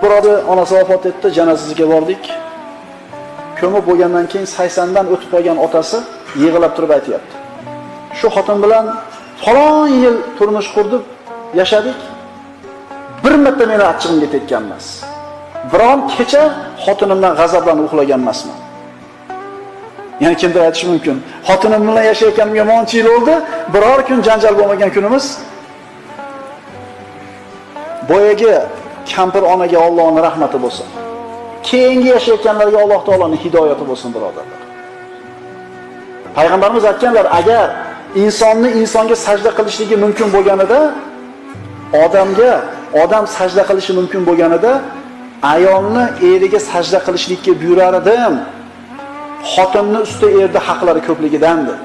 birovni onasi vafot etdi, janozasiga bordik. Ko'mib bo'lgandan keyin 80 dan o'tib qolgan otasi yig'ilib turib aytayapti. Shu xotin bilan falon yil turmush qurdik, yashadik. Bir marta meni achchig'imga tekkan emas. Biron kecha xotinimdan g'azablanib uxlagan emasman. Ya'ni kimdir aytishi mumkin. Xotinim bilan yashayotganimga moncha yil bo'ldi, biror kun janjal bo'lmagan kunimiz. Boyaga kampir onaga Allohning rahmati bo'lsin. Keyingi yashayotganlarga Alloh taoloning hidoyati bo'lsin, birodarlar. Payg'ambarimiz aytganlar, agar insonga sajda qilishligi mumkin bo'lganida, odam sajda qilishi mumkin bo'lganida, ayolni eriga sajda qilishlikka buyurar edim. Xotinning ustida erda haqlari ko'pligidan dedi.